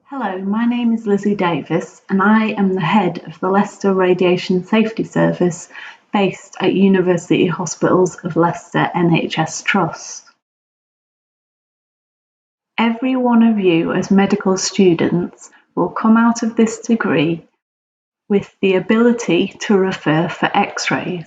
Hello, my name is Davies and I am the head of the Leicester Radiation Safety Service based at University Hospitals of Leicester NHS Trust. Every one of you as medical students will come out of this degree with the ability to refer for X-rays.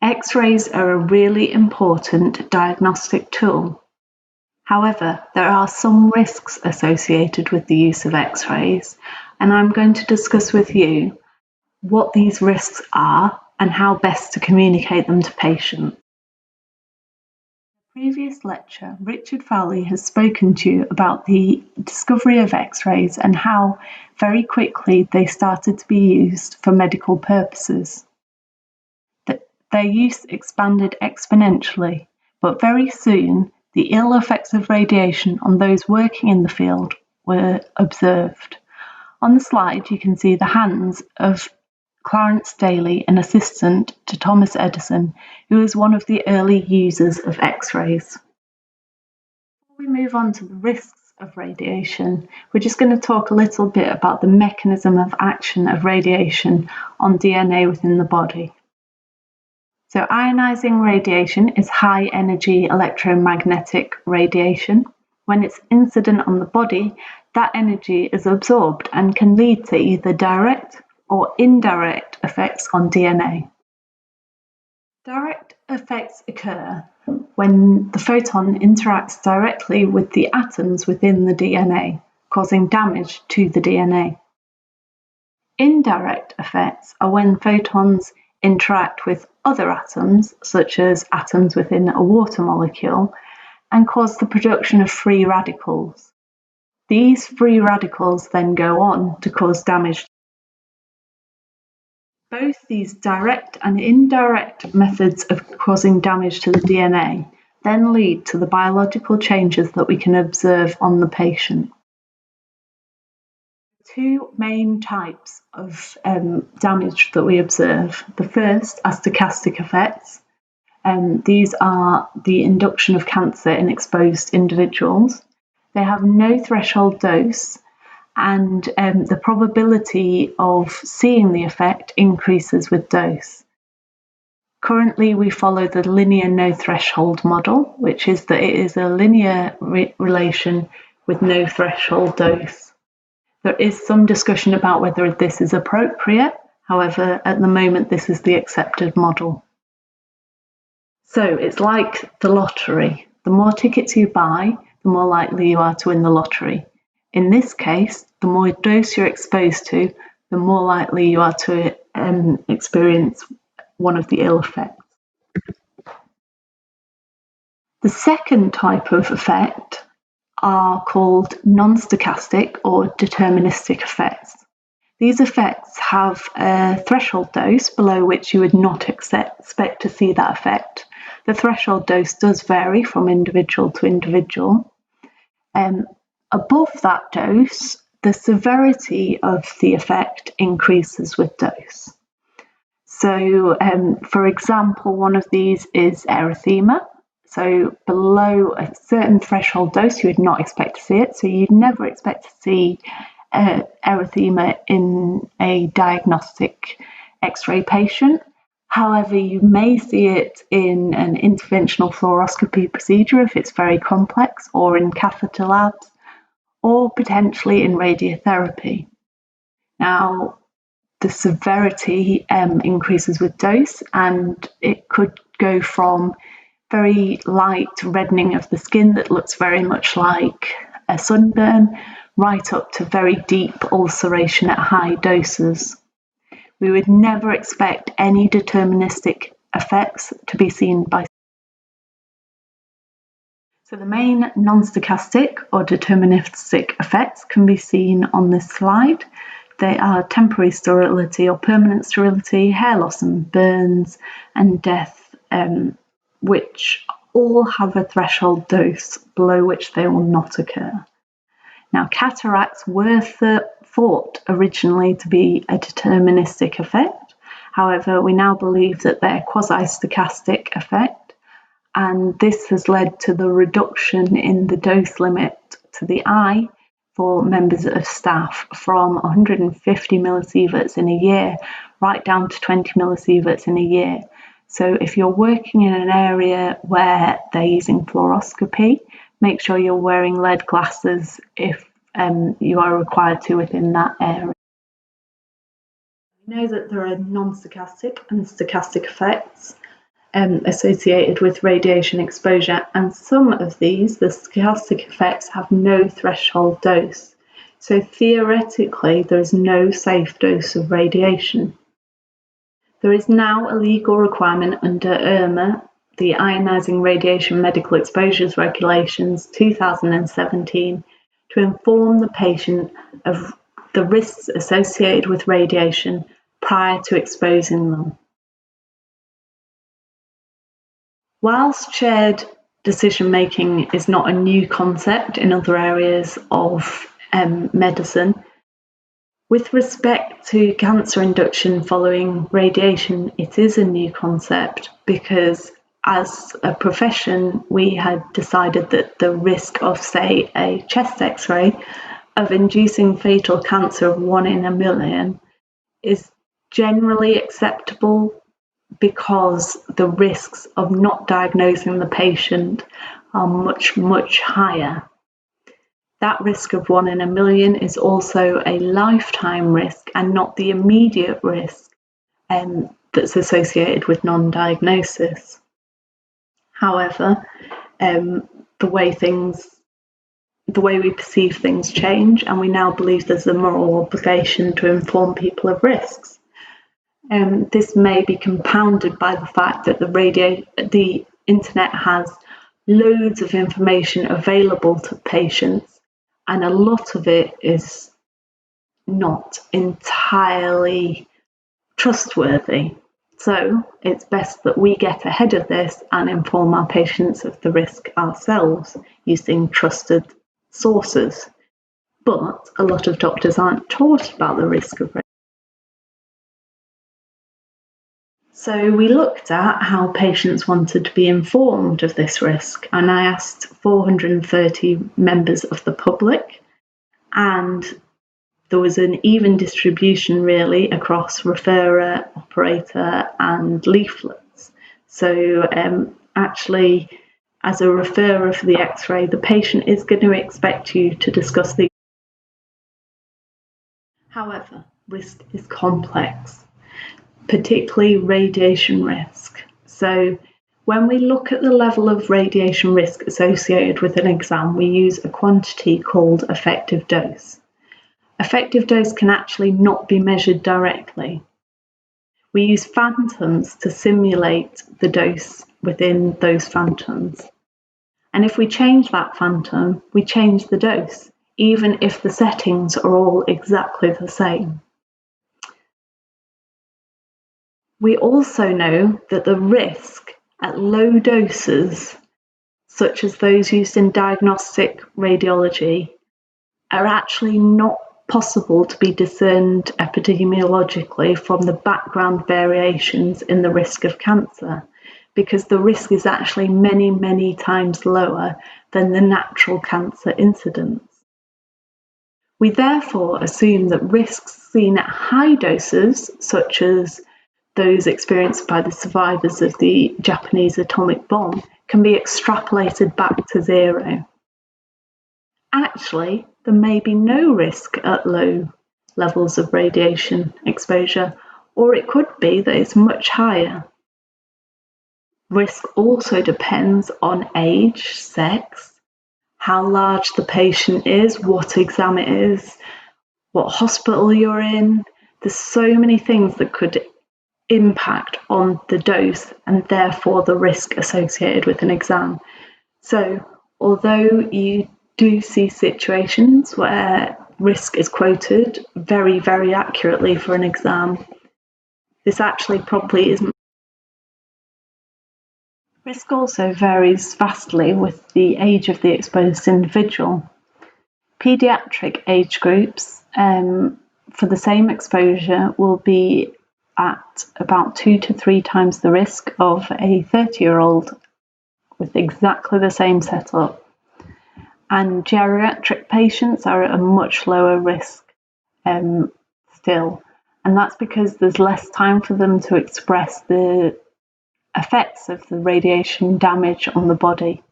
X-rays are a really important diagnostic tool. However, there are some risks associated with the use of X-rays, and I'm going to discuss with you what these risks are and how best to communicate them to patients. In the previous lecture, Richard Fowley has spoken to you about the discovery of X-rays and how very quickly they started to be used for medical purposes. Their use expanded exponentially, but very soon the ill effects of radiation on those working in the field were observed. On the slide, you can see the hands of Clarence Daly, an assistant to Thomas Edison, who was one of the early users of X-rays. Before we move on to the risks of radiation, we're just going to talk a little bit about the mechanism of action of radiation on DNA within the body. So ionizing radiation is high-energy electromagnetic radiation. When it's incident on the body, that energy is absorbed and can lead to either direct or indirect effects on DNA. Direct effects occur when the photon interacts directly with the atoms within the DNA, causing damage to the DNA. Indirect effects are when photons interact with other atoms, such as atoms within a water molecule, and cause the production of free radicals. These free radicals then go on to cause damage. Both these direct and indirect methods of causing damage to the DNA then lead to the biological changes that we can observe on the patient. Two main types of damage that we observe. The first are stochastic effects. These are the induction of cancer in exposed individuals. They have no threshold dose, and the probability of seeing the effect increases with dose. Currently, we follow the linear no threshold model, which is that it is a linear relation with no threshold dose. There is some discussion about whether this is appropriate. However, at the moment, this is the accepted model. So it's like the lottery. The more tickets you buy, the more likely you are to win the lottery. In this case, the more dose you're exposed to, the more likely you are to experience one of the ill effects. The second type of effect are called non-stochastic or deterministic effects. These effects have a threshold dose below which you would not expect to see that effect. The threshold dose does vary from individual to individual. Above that dose, the severity of the effect increases with dose. So, for example, one of these is erythema. So below a certain threshold dose, you would not expect to see it. So you'd never expect to see erythema in a diagnostic X-ray patient. However, you may see it in an interventional fluoroscopy procedure if it's very complex, or in catheter labs, or potentially in radiotherapy. Now, the severity increases with dose, and it could go from very light reddening of the skin that looks very much like a sunburn, right up to very deep ulceration at high doses. We would never expect any deterministic effects to be seen by. So the main non-stochastic or deterministic effects can be seen on this slide. They are temporary sterility or permanent sterility, hair loss and burns, and death, which all have a threshold dose below which they will not occur. Now, cataracts were thought originally to be a deterministic effect. However, we now believe that they're quasi-stochastic effect, and this has led to the reduction in the dose limit to the eye for members of staff from 150 millisieverts in a year right down to 20 millisieverts in a year. So if you're working in an area where they're using fluoroscopy, make sure you're wearing lead glasses if you are required to within that area. We know that there are non-stochastic and stochastic effects associated with radiation exposure, and some of these, the stochastic effects, have no threshold dose. So theoretically, there is no safe dose of radiation. There is now a legal requirement under IRMA, the Ionising Radiation Medical Exposures Regulations 2017, to inform the patient of the risks associated with radiation prior to exposing them. Whilst shared decision-making is not a new concept in other areas of medicine, with respect to cancer induction following radiation, it is a new concept because as a profession, we had decided that the risk of, say, a chest x-ray of inducing fatal cancer of 1 in a million is generally acceptable because the risks of not diagnosing the patient are much, much higher. That risk of 1 in a million is also a lifetime risk and not the immediate risk that's associated with non-diagnosis. However, the way we perceive things change, and we now believe there's a moral obligation to inform people of risks. This may be compounded by the fact that the internet has loads of information available to patients, and a lot of it is not entirely trustworthy. So it's best that we get ahead of this and inform our patients of the risk ourselves using trusted sources. But a lot of doctors aren't taught about the risk of radiation. So we looked at how patients wanted to be informed of this risk, and I asked 430 members of the public, and there was an even distribution really across referrer, operator and leaflets. So actually, as a referrer for the x-ray, the patient is going to expect you to discuss the. However, risk is complex, particularly radiation risk. So when we look at the level of radiation risk associated with an exam, we use a quantity called effective dose. Effective dose can actually not be measured directly. We use phantoms to simulate the dose within those phantoms. And if we change that phantom, we change the dose, even if the settings are all exactly the same. We also know that the risk at low doses, such as those used in diagnostic radiology, are actually not possible to be discerned epidemiologically from the background variations in the risk of cancer, because the risk is actually many, many times lower than the natural cancer incidence. We therefore assume that risks seen at high doses, such as those experienced by the survivors of the Japanese atomic bomb, can be extrapolated back to zero. Actually, there may be no risk at low levels of radiation exposure, or it could be that it's much higher. Risk also depends on age, sex, how large the patient is, what exam it is, what hospital you're in. There's so many things that could impact on the dose and therefore the risk associated with an exam. So although you do see situations where risk is quoted very, very accurately for an exam, this actually probably isn't. Risk also varies vastly with the age of the exposed individual. Pediatric age groups for the same exposure will be at about 2 to 3 times the risk of a 30-year-old with exactly the same setup. And geriatric patients are at a much lower risk still. And that's because there's less time for them to express the effects of the radiation damage on the body.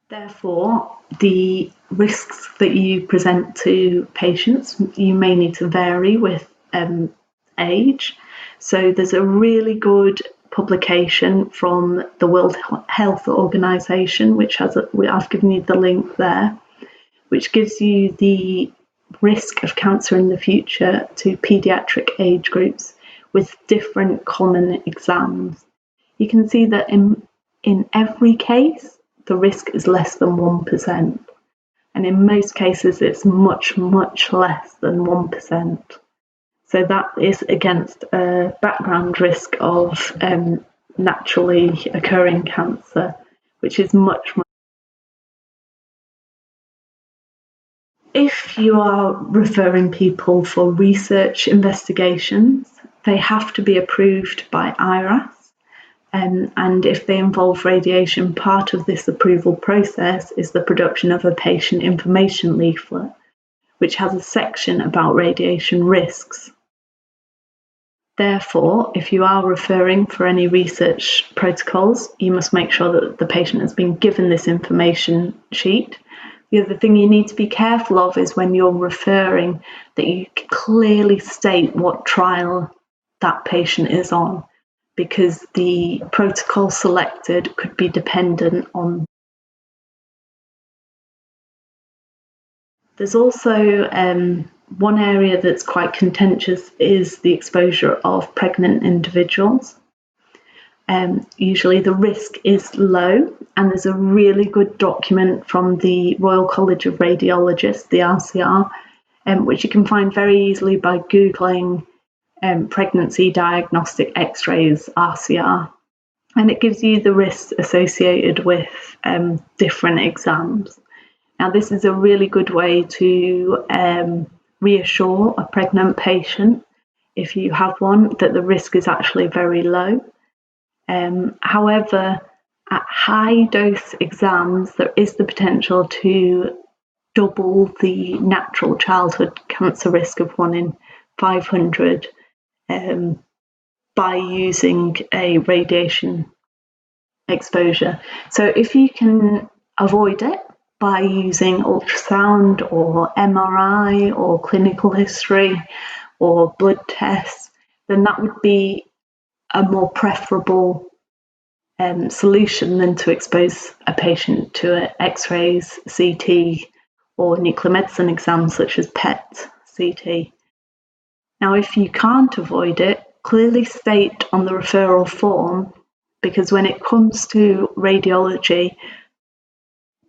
Therefore, the risks that you present to patients, you may need to vary with age. So there's a really good publication from the World Health Organization, which I've given you the link there, which gives you the risk of cancer in the future to pediatric age groups with different common exams. You can see that in every case, the risk is less than 1%. And in most cases, it's much, much less than 1%. So that is against a background risk of naturally occurring cancer, which is much, much. If you are referring people for research investigations, they have to be approved by IRAS. And if they involve radiation, part of this approval process is the production of a patient information leaflet, which has a section about radiation risks. Therefore, if you are referring for any research protocols, you must make sure that the patient has been given this information sheet. The other thing you need to be careful of is when you're referring that you clearly state what trial that patient is on, because the protocol selected could be dependent on. There's also one area that's quite contentious is the exposure of pregnant individuals. Usually the risk is low, and there's a really good document from the Royal College of Radiologists, the RCR, which you can find very easily by Googling pregnancy diagnostic x-rays RCR. And it gives you the risks associated with different exams. Now, this is a really good way to reassure a pregnant patient, if you have one, that the risk is actually very low. However, at high dose exams, there is the potential to double the natural childhood cancer risk of 1 in 500 by using a radiation exposure. So if you can avoid it by using ultrasound or MRI or clinical history or blood tests, then that would be a more preferable solution than to expose a patient to x-rays, CT, or nuclear medicine exams such as PET CT. Now, if you can't avoid it, clearly state on the referral form, because when it comes to radiology,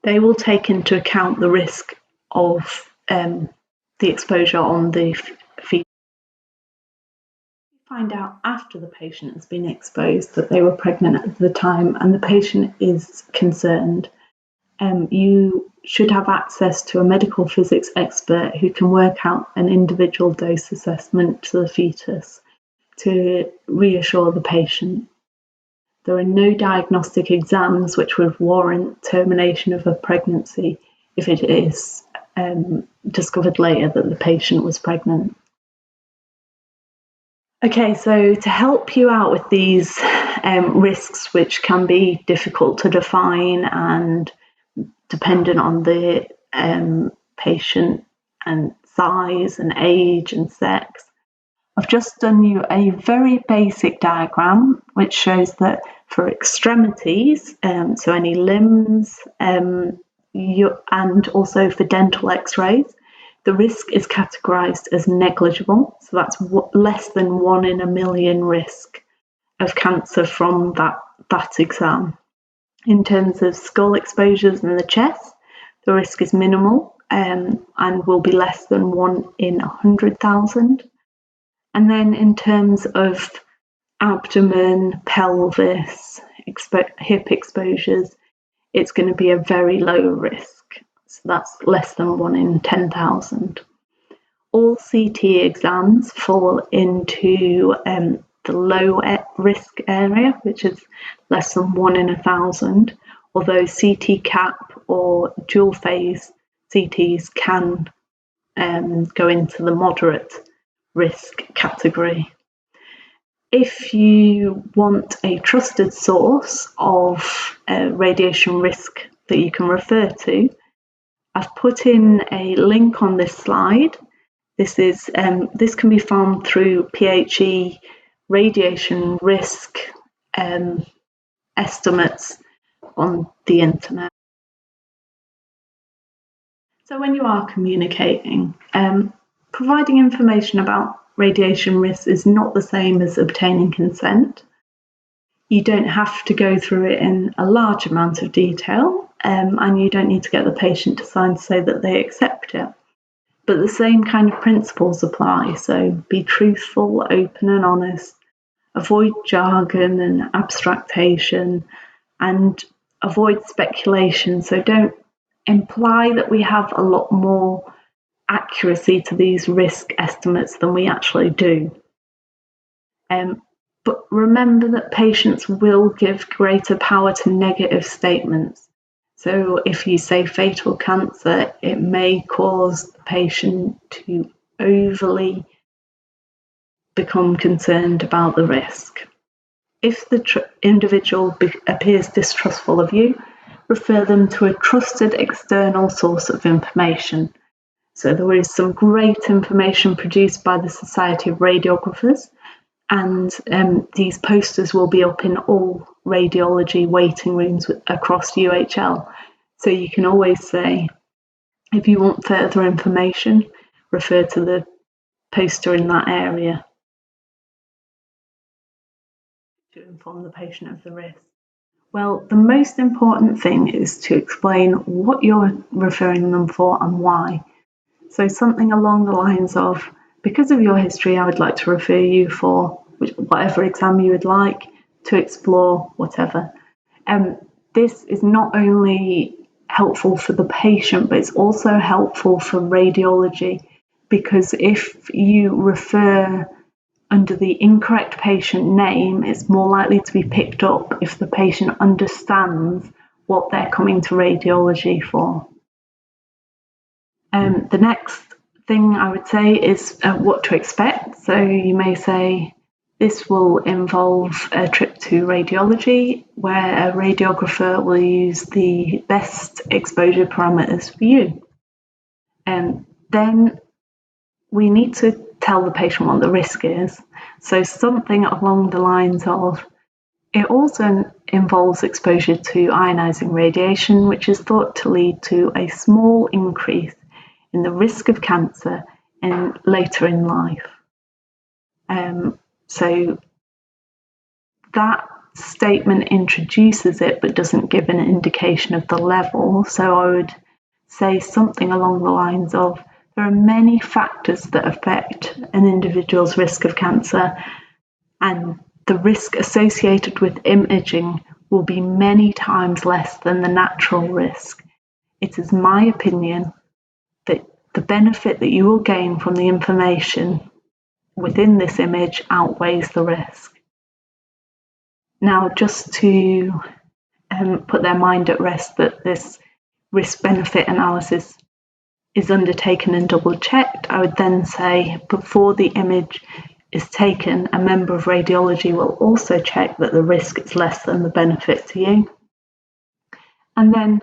they will take into account the risk of the exposure on the fetus. Find out after the patient has been exposed that they were pregnant at the time and the patient is concerned, you should have access to a medical physics expert who can work out an individual dose assessment to the fetus to reassure the patient. There are no diagnostic exams which would warrant termination of a pregnancy if it is discovered later that the patient was pregnant. Okay, so to help you out with these risks, which can be difficult to define and dependent on the patient and size and age and sex, I've just done you a very basic diagram which shows that for extremities, so any limbs, and also for dental x-rays, the risk is categorised as negligible, so that's less than 1 in a million risk of cancer from that exam. In terms of skull exposures in the chest, the risk is minimal and will be less than 1 in 100,000. And then in terms of abdomen, pelvis, hip exposures, it's going to be a very low risk. So that's less than 1 in 10,000. All CT exams fall into the low risk area, which is less than 1 in 1,000, although CT cap or dual phase CTs can go into the moderate risk category. If you want a trusted source of radiation risk that you can refer to, I've put in a link on this slide. This can be found through PHE radiation risk estimates on the internet. So when you are communicating, providing information about radiation risk is not the same as obtaining consent. You don't have to go through it in a large amount of detail, and you don't need to get the patient to sign to say that they accept it. But the same kind of principles apply, so be truthful, open and honest, avoid jargon and abstractation, and avoid speculation. So don't imply that we have a lot more accuracy to these risk estimates than we actually do. But remember that patients will give greater power to negative statements. So if you say fatal cancer, it may cause the patient to overly become concerned about the risk. If the individual appears distrustful of you, refer them to a trusted external source of information. So there is some great information produced by the Society of Radiographers, and these posters will be up in all radiology waiting rooms across UHL. So you can always say, if you want further information, refer to the poster in that area to inform the patient of the risk. Well, the most important thing is to explain what you're referring them for and why. So something along the lines of, because of your history, I would like to refer you for whatever exam you would like to explore, whatever. This is not only helpful for the patient, but it's also helpful for radiology, because if you refer under the incorrect patient name, it's more likely to be picked up if the patient understands what they're coming to radiology for. The next thing I would say is what to expect. So you may say, this will involve a trip to radiology where a radiographer will use the best exposure parameters for you. And then we need to tell the patient what the risk is. So something along the lines of, it also involves exposure to ionising radiation, which is thought to lead to a small increase in the risk of cancer later in life. So that statement introduces it but doesn't give an indication of the level. So I would say something along the lines of, there are many factors that affect an individual's risk of cancer, and the risk associated with imaging will be many times less than the natural risk. It is my opinion that the benefit that you will gain from the information within this image outweighs the risk. Now, just to put their mind at rest that this risk-benefit analysis is undertaken and double-checked, I would then say, before the image is taken, a member of radiology will also check that the risk is less than the benefit to you. And then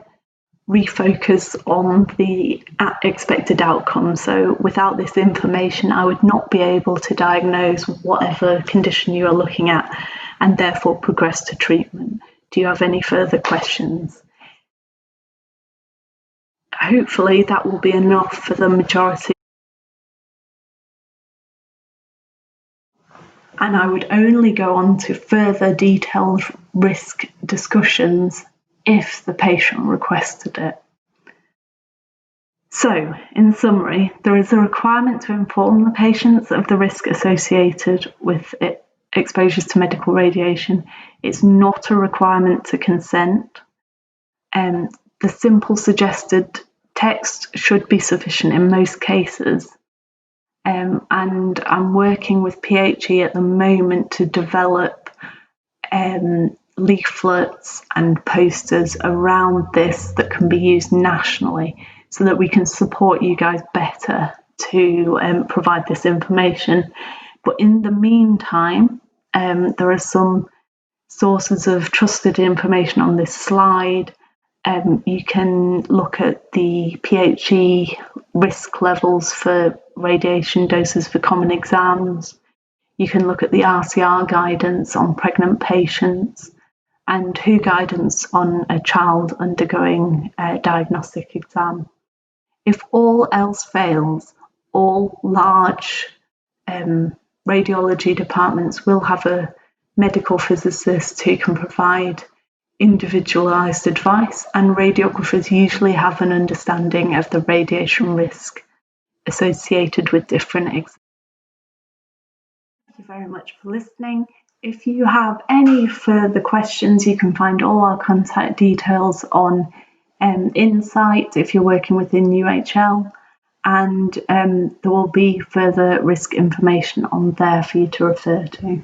refocus on the expected outcome. So without this information, I would not be able to diagnose whatever condition you are looking at and therefore progress to treatment. Do you have any further questions? Hopefully that will be enough for the majority. And I would only go on to further detailed risk discussions if the patient requested it. So, in summary, there is a requirement to inform the patients of the risk associated with exposures to medical radiation. It's not a requirement to consent. The simple suggested text should be sufficient in most cases. and I'm working with PHE at the moment to develop leaflets and posters around this that can be used nationally so that we can support you guys better to provide this information. But in the meantime, there are some sources of trusted information on this slide. You can look at the PHE risk levels for radiation doses for common exams. You can look at the RCR guidance on pregnant patients and WHO guidance on a child undergoing a diagnostic exam. If all else fails, all large radiology departments will have a medical physicist who can provide individualised advice, and radiographers usually have an understanding of the radiation risk associated with different exams. Thank you very much for listening. If you have any further questions, you can find all our contact details on Insight if you're working within UHL, and there will be further risk information on there for you to refer to.